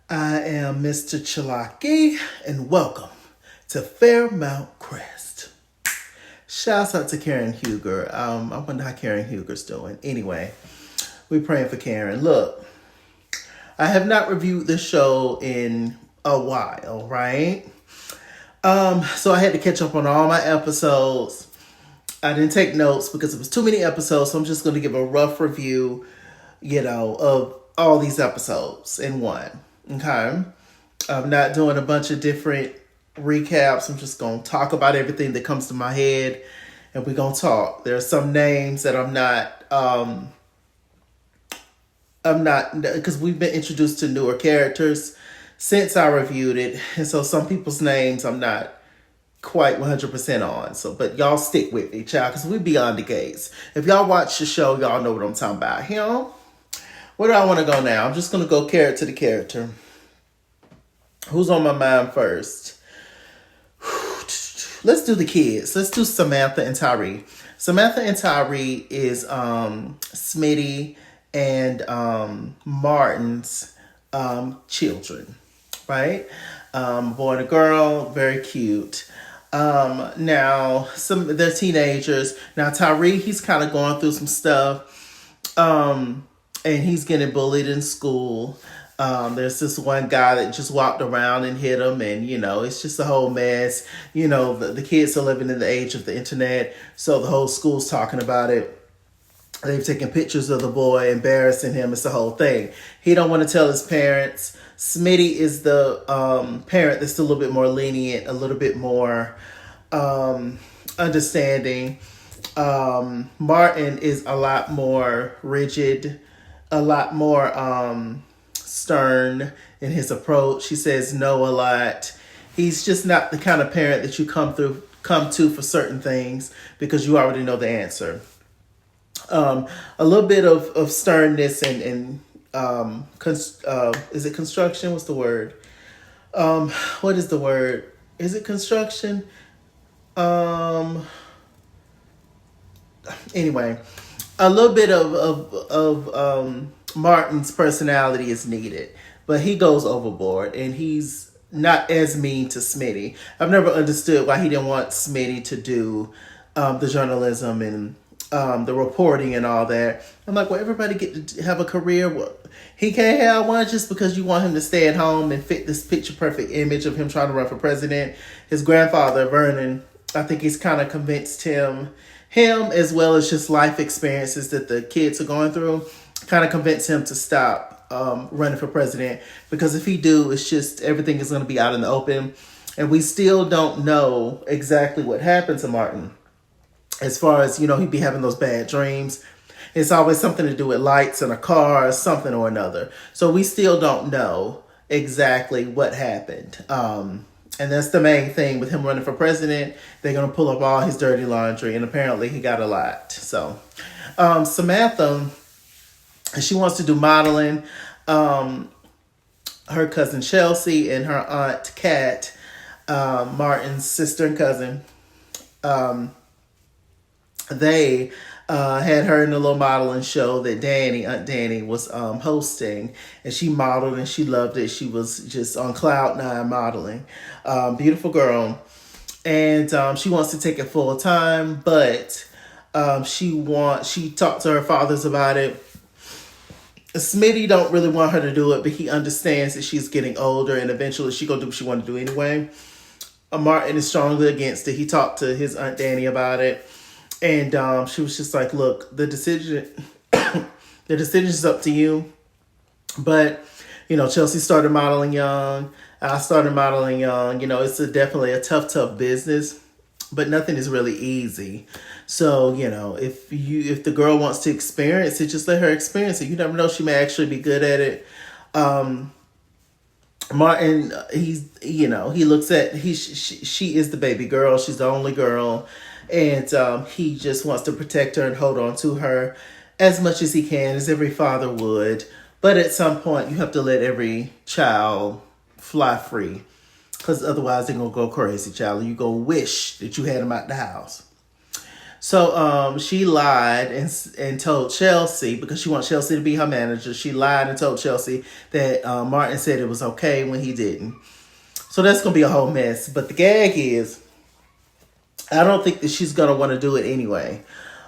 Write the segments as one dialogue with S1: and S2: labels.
S1: I am Mrchalaki, and welcome to Fairmount Crest. Shouts out to Karen Huger. I wonder how Karen Huger's doing. Anyway, we're praying for Karen. Look, I have not reviewed this show in a while, right? So I had to catch up on all my episodes. I didn't take notes because it was too many episodes, so I'm just going to give a rough review, of all these episodes in one. Okay? I'm not doing a bunch of different recaps. I'm just going to talk about everything that comes to my head, and we're going to talk. There are some names that because we've been introduced to newer characters since I reviewed it, and so some people's names I'm not quite 100% on. So, but y'all stick with me, child, because we beyond the gates. If y'all watch the show, y'all know what I'm talking about. Where do I want to go now? I'm just going to go character to character. Who's on my mind first? Let's do the kids. Let's do Samantha and Tyree. Samantha and Tyree is Smitty and Martin's children, right? Boy and a girl, very cute. Now, they're teenagers. Now, Tyree, he's kind of going through some stuff. And he's getting bullied in school. There's this one guy that just walked around and hit him, and it's just a whole mess. The kids are living in the age of the internet, so the whole school's talking about it. They've taken pictures of the boy, embarrassing him. It's the whole thing. He don't want to tell his parents. Smitty is the parent that's a little bit more lenient, a little bit more understanding. Martin is a lot more rigid, a lot more stern in his approach. He says no a lot. He's just not the kind of parent that you come to for certain things because you already know the answer. A little bit of sternness and is it construction? What's the word? What is the word? Is it construction? Anyway, a little bit of Martin's personality is needed, but he goes overboard and he's not as mean to Smitty. I've never understood why he didn't want Smitty to do the journalism and the reporting and all that. I'm like, well, everybody get to have a career. Well, he can't have one just because you want him to stay at home and fit this picture perfect image of him trying to run for president. His grandfather, Vernon, I think he's kind of convinced him as well as just life experiences that the kids are going through, kind of convince him to stop running for president, because if he do, it's just everything is going to be out in the open, and we still don't know exactly what happened to Martin. As far as, he'd be having those bad dreams. It's always something to do with lights in a car or something or another. So we still don't know exactly what happened. And that's the main thing with him running for president. They're going to pull up all his dirty laundry, and apparently he got a lot. So Samantha, she wants to do modeling. Her cousin Chelsea and her aunt Kat, Martin's sister and cousin, they had her in a little modeling show that Aunt Danny was hosting, and she modeled and she loved it. She was just on cloud nine modeling. Beautiful girl. And she wants to take it full time, but she talked to her fathers about it. Smitty don't really want her to do it, but he understands that she's getting older and eventually she gonna do what she want to do anyway. Martin is strongly against it. He talked to his Aunt Danny about it. And she was just like, look, the decision is up to you. But, Chelsea started modeling young. I started modeling young. It's definitely a tough business, but nothing is really easy. So, if the girl wants to experience it, just let her experience it. You never know, she may actually be good at it. Martin, he looks at, she is the baby girl. She's the only girl. And he just wants to protect her and hold on to her as much as he can, as every father would. But at some point, you have to let every child fly free, because otherwise they're going to go crazy, child. And you're going to wish that you had them out the house. So she lied and told Chelsea, because she wants Chelsea to be her manager. She lied and told Chelsea that Martin said it was okay when he didn't. So that's gonna be a whole mess. But the gag is, I don't think that she's gonna want to do it anyway,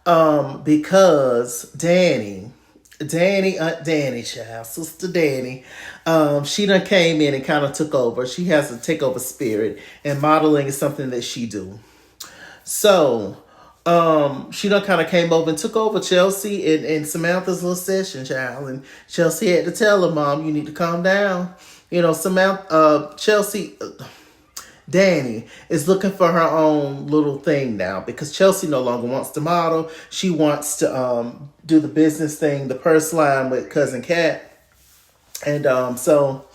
S1: because Danny, child, Sister Danny, she done came in and kind of took over. She has a takeover spirit, and modeling is something that she do. So, she done kind of came over and took over Chelsea and Samantha's little session, child. And Chelsea had to tell her, Mom, you need to calm down. Danny is looking for her own little thing now, because Chelsea no longer wants to model. She wants to do the business thing, the purse line with Cousin Cat. And so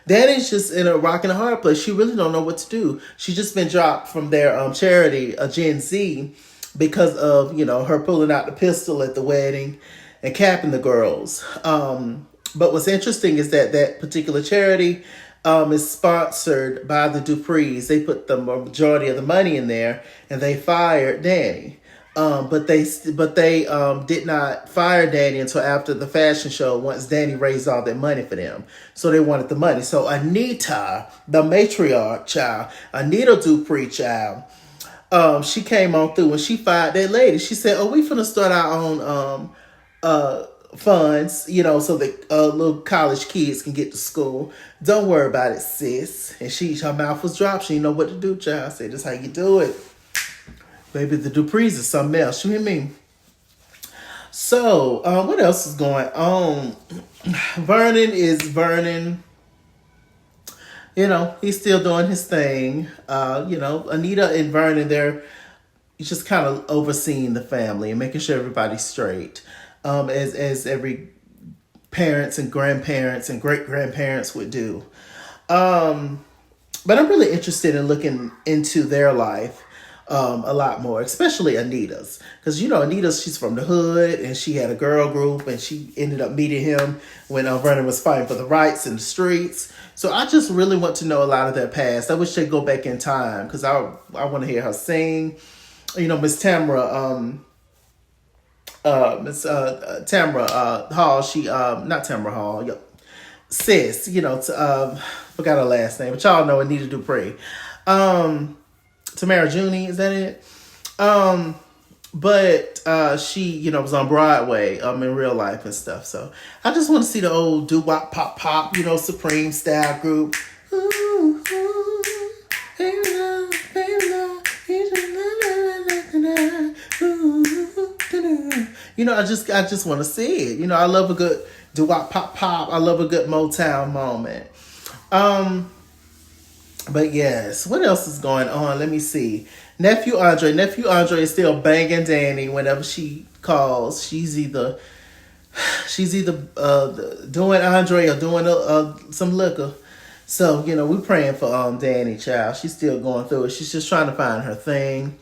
S1: Danny's just in a rock and a hard place. She really don't know what to do. She's just been dropped from their charity, Gen Z, because of, her pulling out the pistol at the wedding and capping the girls. But what's interesting is that particular charity is sponsored by the Duprees. They put the majority of the money in there, and they fired Danny. But they did not fire Danny until after the fashion show, once Danny raised all that money for them. So they wanted the money. So Anita, the matriarch child, Anita Dupree child, she came on through and she fired that lady. She said, "Oh, we finna start our own funds, so that little college kids can get to school. Don't worry about it, sis." And her mouth was dropped. She didn't know what to do, child. I said, "This is how you do it." Baby, the Duprees is something else. You hear me? So, what else is going on? Vernon is Vernon. He's still doing his thing. Anita and Vernon, they're just kind of overseeing the family and making sure everybody's straight. As every parents and grandparents and great grandparents would do. But I'm really interested in looking into their life a lot more, especially Anita's. Because, Anita's, she's from the hood, and she had a girl group, and she ended up meeting him when Vernon was fighting for the rights in the streets. So I just really want to know a lot of their past. I wish they'd go back in time, because I want to hear her sing. Miss Tamra, Miss Tamra Hall, she, not Tamra Hall, sis, forgot her last name, but y'all know Anita Dupree. Tamara Junie, is that it? But she, was on Broadway in real life and stuff. So I just want to see the old doo-wop pop, Supreme style group. Ooh, ooh, baby love, baby love, I just want to see it. I love a good doo-wop pop. I love a good Motown moment. But yes, what else is going on? Let me see. Nephew Andre is still banging Danny whenever she calls. She's either doing Andre or doing some liquor. So, we're praying for Danny, child. She's still going through it. She's just trying to find her thing.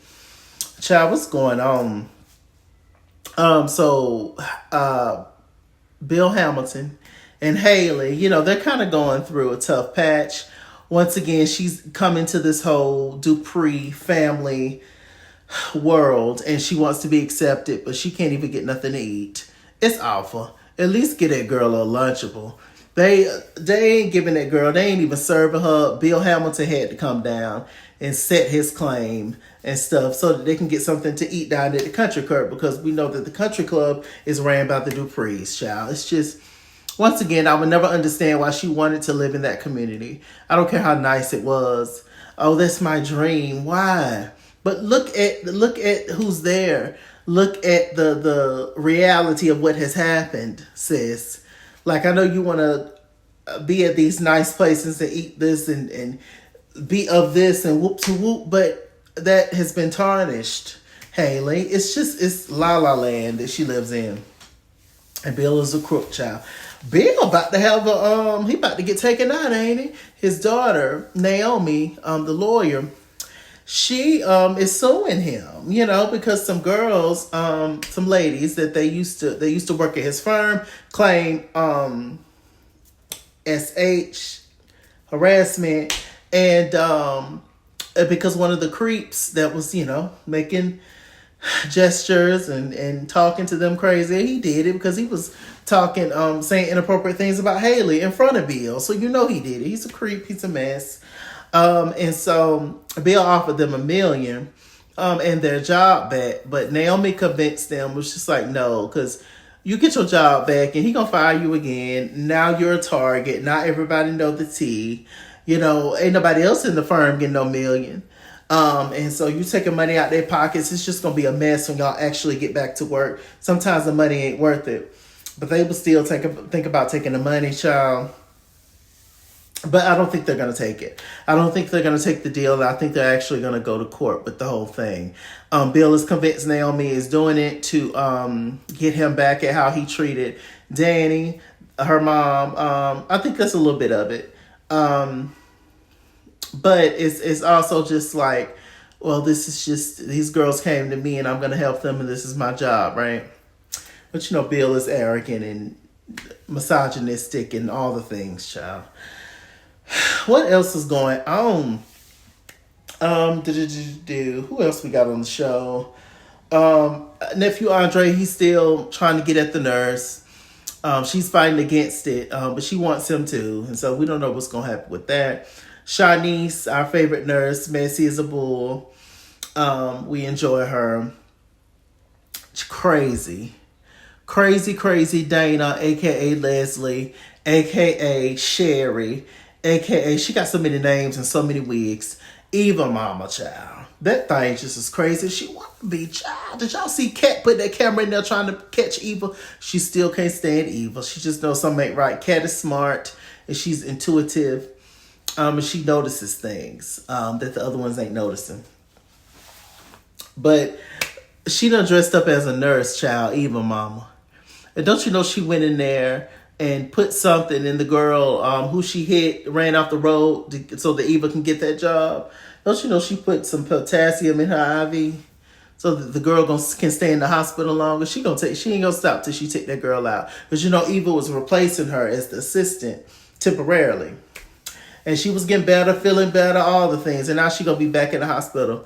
S1: Child, what's going on? So Bill Hamilton and Haley, they're kind of going through a tough patch. Once again, she's coming to this whole Dupree family world, and she wants to be accepted, but she can't even get nothing to eat. It's awful. At least get that girl a Lunchable. They ain't giving that girl, they ain't even serving her. Bill Hamilton had to come down and set his claim and stuff so that they can get something to eat down at the country club, because we know that the country club is ran by the Duprees, child. It's just, once again, I would never understand why she wanted to live in that community. I don't care how nice it was. Oh, that's my dream. Why? But look at who's there. Look at the reality of what has happened, sis. Like, I know you want to be at these nice places and eat this and be of this and whoop to whoop, but that has been tarnished, Haley. It's La La Land that she lives in. And Bill is a crook, child. Bill about to have he about to get taken out, ain't he? His daughter, Naomi, the lawyer, she is suing him, because some girls, some ladies that they used to work at his firm claim SH harassment, and because one of the creeps that was, making gestures and talking to them crazy. He did it because he was talking, saying inappropriate things about Haley in front of Bill. So you know he did it. He's a creep. He's a mess. And so Bill offered them $1 million and their job back, but Naomi convinced them, was just like, no, because you get your job back and he gonna fire you again. Now you're a target. Now everybody know the tea. You know, ain't nobody else in the firm getting no million. And so you taking money out their pockets. It's just gonna be a mess when y'all actually get back to work. Sometimes the money ain't worth it, but they will still think about taking the money, child. But I don't think they're going to take it. I don't think they're going to take the deal. I think they're actually going to go to court with the whole thing. Bill is convinced Naomi is doing it to get him back at how he treated Danny, her mom. I think that's a little bit of it. But it's also just like, well, this is just, these girls came to me and I'm going to help them and this is my job, right? But you know, Bill is arrogant and misogynistic and all the things, child. What else is going on? Who else we got on the show? Nephew Andre, he's still trying to get at the nurse. She's fighting against it, but she wants him to. And so we don't know what's going to happen with that. Shanice, our favorite nurse, messy as a bull. We enjoy her. She's crazy. Crazy Dana, a.k.a. Leslie, a.k.a. Sherri, a.k.a. she got so many names and so many wigs. Eva mama, child. That thing just as crazy as she want to be, child. Did y'all see Kat put that camera in there trying to catch Eva? She still can't stand Eva. She just knows something ain't right. Kat is smart and she's intuitive. And she notices things that the other ones ain't noticing. But she done dressed up as a nurse, child, Eva mama. And don't you know she went in there and put something in the girl who she hit, ran off the road so that Eva can get that job? Don't you know she put some potassium in her IV so that the girl can stay in the hospital longer? She ain't gonna stop till she take that girl out. Because you know Eva was replacing her as the assistant temporarily. And she was getting better, feeling better, all the things. And now she gonna be back in the hospital.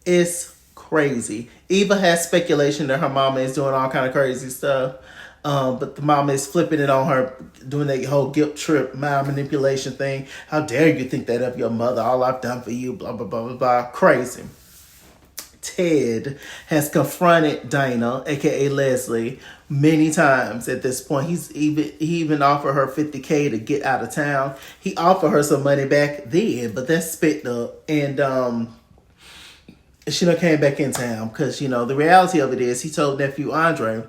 S1: It's crazy. Eva has speculation that her mama is doing all kind of crazy stuff. But the mama is flipping it on her, doing that whole guilt trip, mind manipulation thing. How dare you think that of your mother? All I've done for you, blah, blah, blah, blah, blah. Crazy. Ted has confronted Dana, a.k.a. Leslie, many times at this point. He even offered her $50K to get out of town. He offered her some money back then, but that's spit up. And she done came back in town because, you know, the reality of it is he told nephew Andre.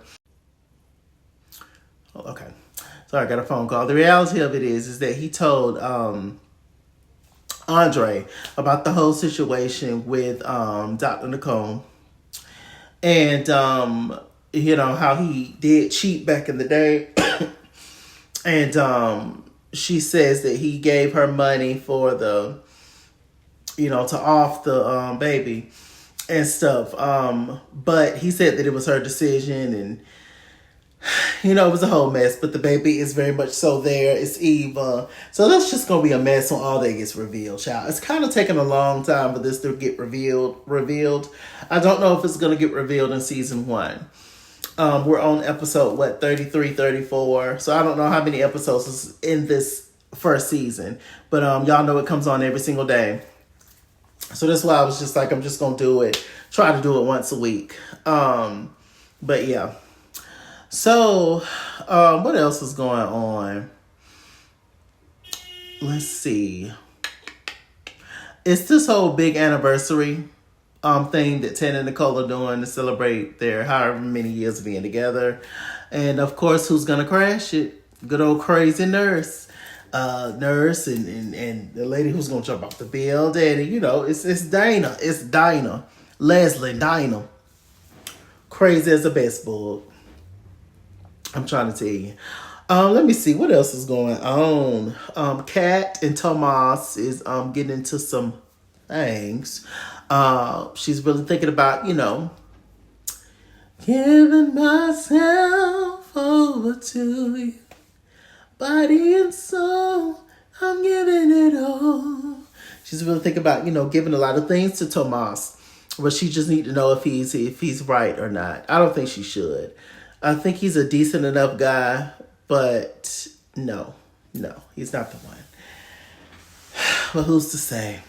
S1: Oh, okay. Sorry, I got a phone call. The reality of it is that he told Andre about the whole situation with Dr. Nicole. And, you know, how he did cheat back in the day. And she says that he gave her money for the, you know, to off the baby and stuff. But he said that it was her decision and, you know, it was a whole mess, but the baby is very much so there. It's Eva. So that's just going to be a mess when all that gets revealed, child. It's kind of taking a long time for this to get revealed. I don't know if it's going to get revealed in season 1. We're on episode, 33, 34. So I don't know how many episodes is in this first season. But y'all know it comes on every single day. So that's why I was just like, I'm just going to do it. Try to do it once a week. But yeah. So, what else is going on? Let's see. It's this whole big anniversary thing that Ted and Nicole are doing to celebrate their however many years of being together. And of course, who's gonna crash it? Good old crazy nurse. Nurse and the lady who's gonna jump off the building. And, you know, it's Dana. It's Dinah. Leslie, Dinah. Crazy as a best bug. I'm trying to tell you. Let me see what else is going on. Kat and Tomas is getting into some things. She's really thinking about, you know, giving myself over to you, body and soul. I'm giving it all. She's really thinking about, you know, giving a lot of things to Tomas. but she just need to know if he's right or not. I don't think she should. I think he's a decent enough guy, but no, he's not the one. But who's to say?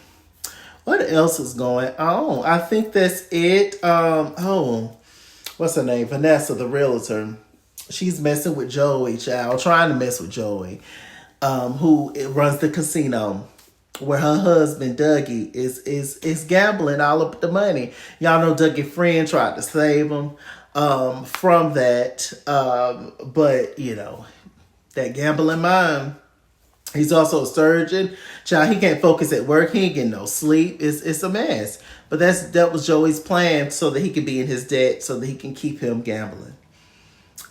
S1: What else is going on? I think that's it. What's her name? Vanessa, the realtor. She's messing with Joey, child, trying to mess with Joey, who runs the casino, where her husband Dougie is gambling all of the money. Y'all know Dougie's friend tried to save him from that, but that gambling mind. He's also a surgeon. Child, he can't focus at work. He ain't getting no sleep. It's a mess. But that was Joey's plan so that he could be in his debt, so that he can keep him gambling.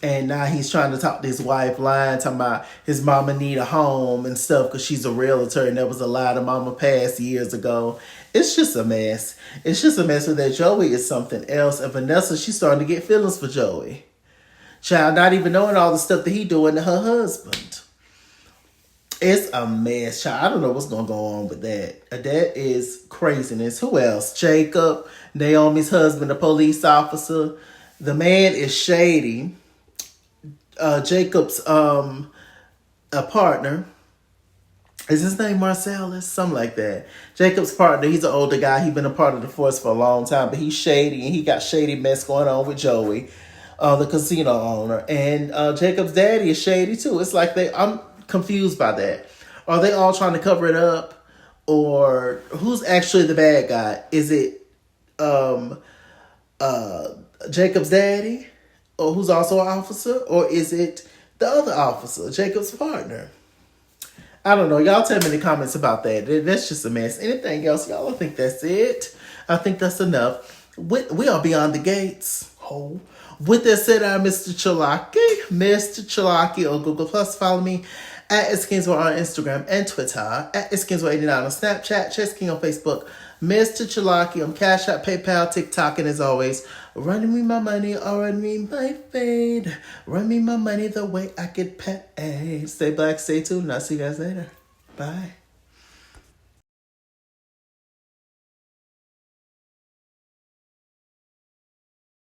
S1: And now he's trying to talk to his wife, lying, talking about his mama need a home and stuff because she's a realtor and there was a lie to mama passed years ago. It's just a mess. It's just a mess with that. Joey is something else. And Vanessa, she's starting to get feelings for Joey. Child, not even knowing all the stuff that he doing to her husband. It's a mess, child. I don't know what's going to go on with that. That is craziness. Who else? Jacob, Naomi's husband, a police officer. The man is shady. Jacob's a partner. Is his name Marcellus? Something like that. Jacob's partner, he's an older guy. He's been a part of the force for a long time, but he's shady, and he got shady mess going on with Joey, the casino owner. And Jacob's daddy is shady too. It's like I'm confused by that. Are they all trying to cover it up? Or who's actually the bad guy? Is it Jacob's daddy? Or who's also an officer? Or is it the other officer, Jacob's partner? I don't know. Y'all tell me in the comments about that. That's just a mess. Anything else, y'all? I think that's it. I think that's enough. We are beyond the gates. Oh. With that said, I'm Mrchalaki. Mr. Chalaki on Google+. Follow me at Iskinswell on Instagram and Twitter. At Iskinswell89 on Snapchat. Chess King on Facebook. Mrchalaki on Cash App, PayPal, TikTok. And as always, run me my money or run me my fade. Run me my money the way I get paid. Stay black, stay tuned. I'll see you guys later. Bye.